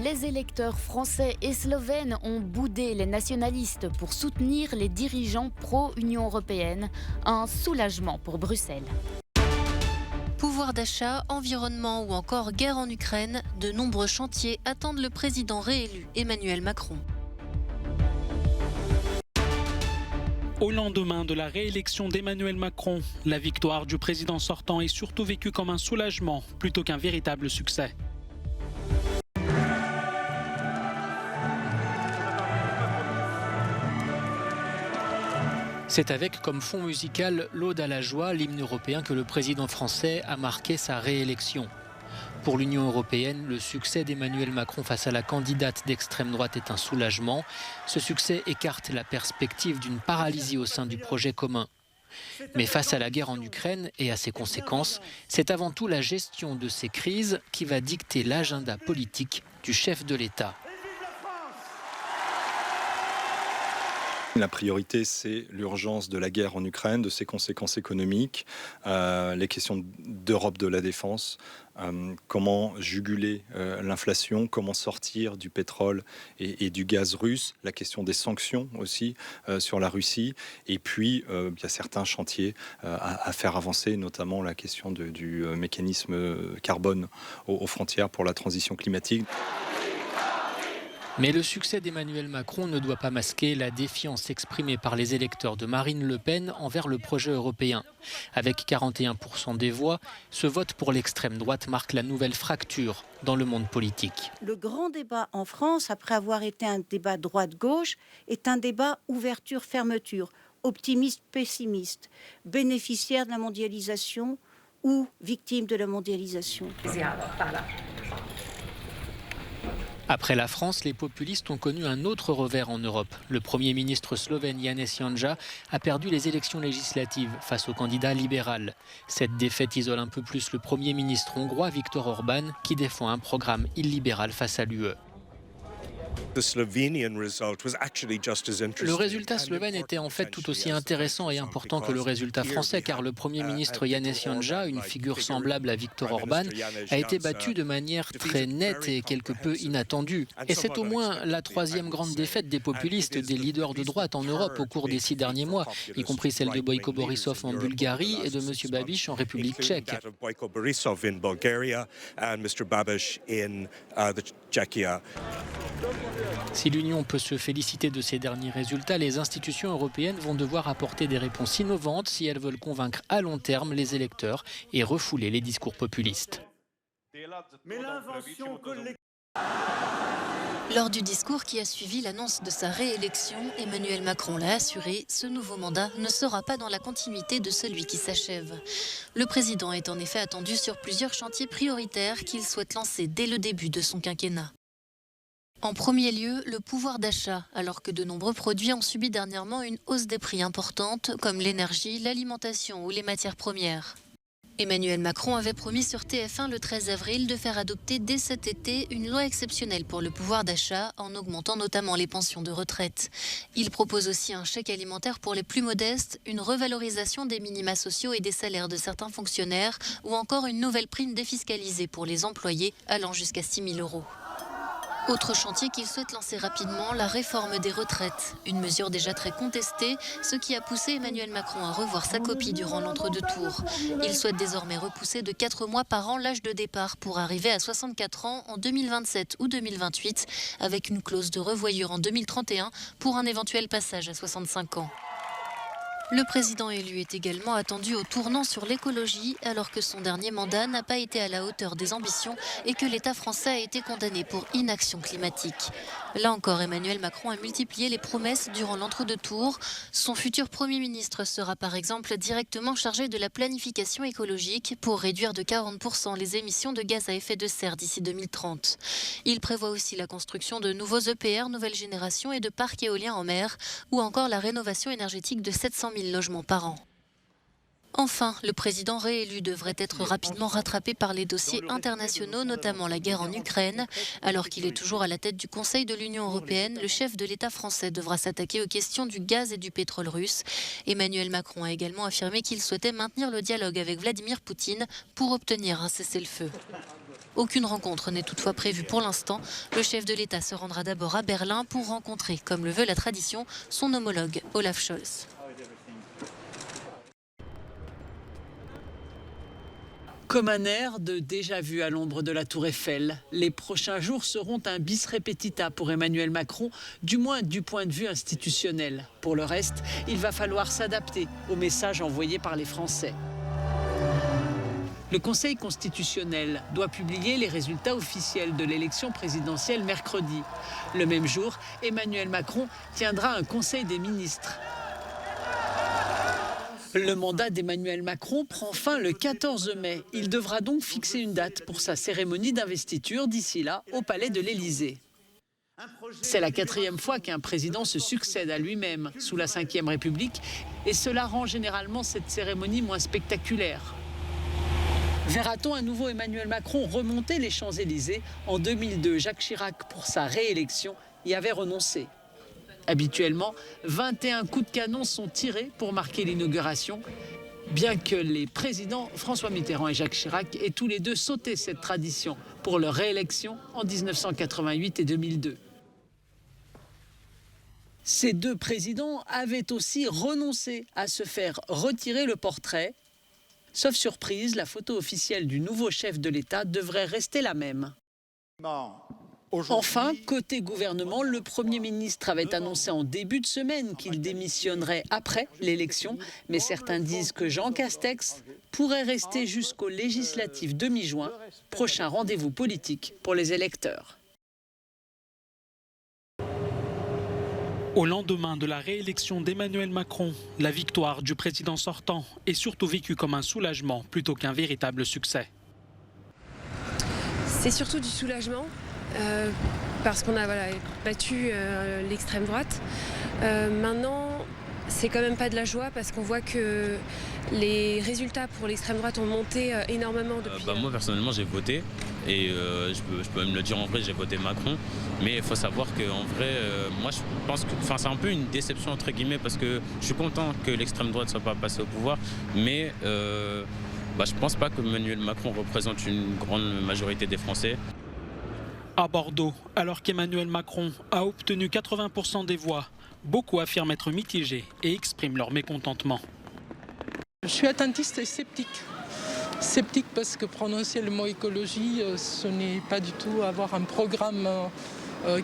Les électeurs français et slovènes ont boudé les nationalistes pour soutenir les dirigeants pro-Union européenne. Un soulagement pour Bruxelles. Pouvoir d'achat, environnement ou encore guerre en Ukraine, de nombreux chantiers attendent le président réélu Emmanuel Macron. Au lendemain de la réélection d'Emmanuel Macron, la victoire du président sortant est surtout vécue comme un soulagement plutôt qu'un véritable succès. C'est avec comme fond musical l'Aude à la joie, l'hymne européen, que le président français a marqué sa réélection. Pour l'Union européenne, le succès d'Emmanuel Macron face à la candidate d'extrême droite est un soulagement. Ce succès écarte la perspective d'une paralysie au sein du projet commun. Mais face à la guerre en Ukraine et à ses conséquences, c'est avant tout la gestion de ces crises qui va dicter l'agenda politique du chef de l'État. La priorité, c'est l'urgence de la guerre en Ukraine, de ses conséquences économiques, les questions d'Europe de la défense, comment juguler l'inflation, comment sortir du pétrole et du gaz russe, la question des sanctions aussi sur la Russie. Et puis, il y a certains chantiers à faire avancer, notamment la question du mécanisme carbone aux frontières pour la transition climatique. Mais le succès d'Emmanuel Macron ne doit pas masquer la défiance exprimée par les électeurs de Marine Le Pen envers le projet européen. Avec 41% des voix, ce vote pour l'extrême droite marque la nouvelle fracture dans le monde politique. Le grand débat en France, après avoir été un débat droite-gauche, est un débat ouverture-fermeture, optimiste-pessimiste, bénéficiaire de la mondialisation ou victime de la mondialisation. Après la France, les populistes ont connu un autre revers en Europe. Le Premier ministre slovène Janez Janša a perdu les élections législatives face au candidat libéral. Cette défaite isole un peu plus le Premier ministre hongrois Viktor Orban, qui défend un programme illibéral face à l'UE. Le résultat slovène était en fait tout aussi intéressant et important que le résultat français, car le Premier ministre Janez Janša, une figure semblable à Viktor Orban, a été battu de manière très nette et quelque peu inattendue. Et c'est au moins la troisième grande défaite des populistes, des leaders de droite en Europe au cours des 6 derniers mois, y compris celle de Boyko Borisov en Bulgarie et de M. Babiš en République tchèque. Si l'Union peut se féliciter de ces derniers résultats, les institutions européennes vont devoir apporter des réponses innovantes si elles veulent convaincre à long terme les électeurs et refouler les discours populistes. Lors du discours qui a suivi l'annonce de sa réélection, Emmanuel Macron l'a assuré, ce nouveau mandat ne sera pas dans la continuité de celui qui s'achève. Le président est en effet attendu sur plusieurs chantiers prioritaires qu'il souhaite lancer dès le début de son quinquennat. En premier lieu, le pouvoir d'achat, alors que de nombreux produits ont subi dernièrement une hausse des prix importante, comme l'énergie, l'alimentation ou les matières premières. Emmanuel Macron avait promis sur TF1 le 13 avril de faire adopter dès cet été une loi exceptionnelle pour le pouvoir d'achat, en augmentant notamment les pensions de retraite. Il propose aussi un chèque alimentaire pour les plus modestes, une revalorisation des minima sociaux et des salaires de certains fonctionnaires, ou encore une nouvelle prime défiscalisée pour les employés allant jusqu'à 6 000 €. Autre chantier qu'il souhaite lancer rapidement, la réforme des retraites. Une mesure déjà très contestée, ce qui a poussé Emmanuel Macron à revoir sa copie durant l'entre-deux tours. Il souhaite désormais repousser de 4 mois par an l'âge de départ pour arriver à 64 ans en 2027 ou 2028, avec une clause de revoyure en 2031 pour un éventuel passage à 65 ans. Le président élu est également attendu au tournant sur l'écologie, alors que son dernier mandat n'a pas été à la hauteur des ambitions et que l'État français a été condamné pour inaction climatique. Là encore, Emmanuel Macron a multiplié les promesses durant l'entre-deux tours. Son futur Premier ministre sera par exemple directement chargé de la planification écologique pour réduire de 40% les émissions de gaz à effet de serre d'ici 2030. Il prévoit aussi la construction de nouveaux EPR nouvelle génération et de parcs éoliens en mer, ou encore la rénovation énergétique de 700 000 logements par an. Enfin, le président réélu devrait être rapidement rattrapé par les dossiers internationaux, notamment la guerre en Ukraine. Alors qu'il est toujours à la tête du Conseil de l'Union européenne, le chef de l'État français devra s'attaquer aux questions du gaz et du pétrole russe. Emmanuel Macron a également affirmé qu'il souhaitait maintenir le dialogue avec Vladimir Poutine pour obtenir un cessez-le-feu. Aucune rencontre n'est toutefois prévue pour l'instant. Le chef de l'État se rendra d'abord à Berlin pour rencontrer, comme le veut la tradition, son homologue Olaf Scholz. Comme un air de déjà-vu à l'ombre de la Tour Eiffel, les prochains jours seront un bis repetita pour Emmanuel Macron, du moins du point de vue institutionnel. Pour le reste, il va falloir s'adapter au message envoyé par les Français. Le Conseil constitutionnel doit publier les résultats officiels de l'élection présidentielle mercredi. Le même jour, Emmanuel Macron tiendra un Conseil des ministres. Le mandat d'Emmanuel Macron prend fin le 14 mai. Il devra donc fixer une date pour sa cérémonie d'investiture d'ici là au Palais de l'Élysée. C'est la 4e fois qu'un président se succède à lui-même sous la Ve République et cela rend généralement cette cérémonie moins spectaculaire. Verra-t-on à nouveau Emmanuel Macron remonter les Champs-Élysées? En 2002, Jacques Chirac, pour sa réélection, y avait renoncé. Habituellement, 21 coups de canon sont tirés pour marquer l'inauguration, bien que les présidents François Mitterrand et Jacques Chirac aient tous les deux sauté cette tradition pour leur réélection en 1988 et 2002. Ces deux présidents avaient aussi renoncé à se faire retirer le portrait. Sauf surprise, la photo officielle du nouveau chef de l'État devrait rester la même. Enfin, côté gouvernement, le Premier ministre avait annoncé en début de semaine qu'il démissionnerait après l'élection, mais certains disent que Jean Castex pourrait rester jusqu'aux législatives de mi-juin, prochain rendez-vous politique pour les électeurs. Au lendemain de la réélection d'Emmanuel Macron, la victoire du président sortant est surtout vécue comme un soulagement plutôt qu'un véritable succès. C'est surtout du soulagement. Parce qu'on a battu l'extrême droite. Maintenant, c'est quand même pas de la joie parce qu'on voit que les résultats pour l'extrême droite ont monté énormément depuis... Moi, personnellement, j'ai voté et je peux même le dire en vrai, j'ai voté Macron. Mais il faut savoir qu'en vrai, moi, je pense que c'est un peu une déception entre guillemets parce que je suis content que l'extrême droite ne soit pas passée au pouvoir. Mais je ne pense pas que Emmanuel Macron représente une grande majorité des Français. À Bordeaux, alors qu'Emmanuel Macron a obtenu 80% des voix, beaucoup affirment être mitigés et expriment leur mécontentement. Je suis attentiste et sceptique. Sceptique parce que prononcer le mot écologie, ce n'est pas du tout avoir un programme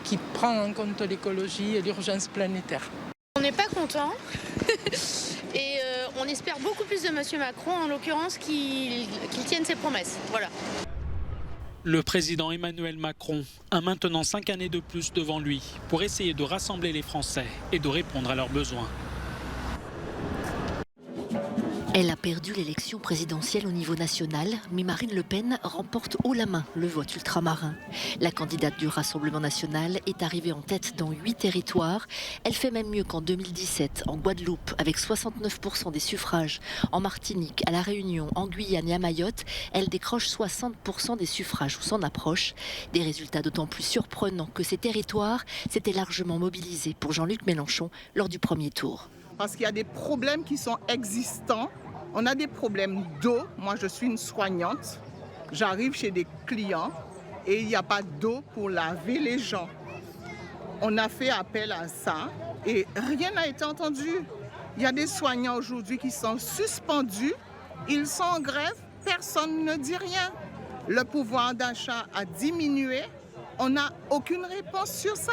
qui prend en compte l'écologie et l'urgence planétaire. On n'est pas content et on espère beaucoup plus de M. Macron, en l'occurrence, qu'il tienne ses promesses. Voilà. Le président Emmanuel Macron a maintenant 5 années de plus devant lui pour essayer de rassembler les Français et de répondre à leurs besoins. Elle a perdu l'élection présidentielle au niveau national, mais Marine Le Pen remporte haut la main le vote ultramarin. La candidate du Rassemblement national est arrivée en tête dans 8 territoires. Elle fait même mieux qu'en 2017 en Guadeloupe avec 69% des suffrages. En Martinique, à La Réunion, en Guyane et à Mayotte, elle décroche 60% des suffrages ou s'en approche. Des résultats d'autant plus surprenants que ces territoires s'étaient largement mobilisés pour Jean-Luc Mélenchon lors du premier tour. Parce qu'il y a des problèmes qui sont existants. On a des problèmes d'eau. Moi, je suis une soignante. J'arrive chez des clients et il n'y a pas d'eau pour laver les gens. On a fait appel à ça et rien n'a été entendu. Il y a des soignants aujourd'hui qui sont suspendus. Ils sont en grève. Personne ne dit rien. Le pouvoir d'achat a diminué. On n'a aucune réponse sur ça.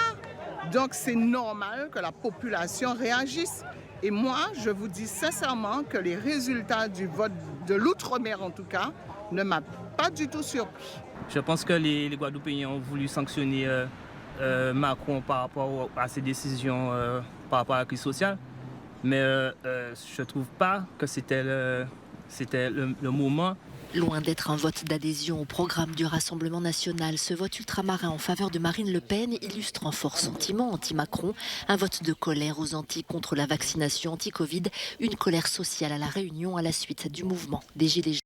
Donc, c'est normal que la population réagisse. Et moi, je vous dis sincèrement que les résultats du vote de l'Outre-mer, en tout cas, ne m'a pas du tout surpris. Je pense que les Guadeloupéens ont voulu sanctionner Macron par rapport à ses décisions par rapport à la crise sociale. Mais je ne trouve pas que c'était le moment. Loin d'être un vote d'adhésion au programme du Rassemblement national, ce vote ultramarin en faveur de Marine Le Pen illustre un fort sentiment anti-Macron, un vote de colère aux Antilles contre la vaccination anti-Covid, une colère sociale à La Réunion à la suite du mouvement des Gilets jaunes.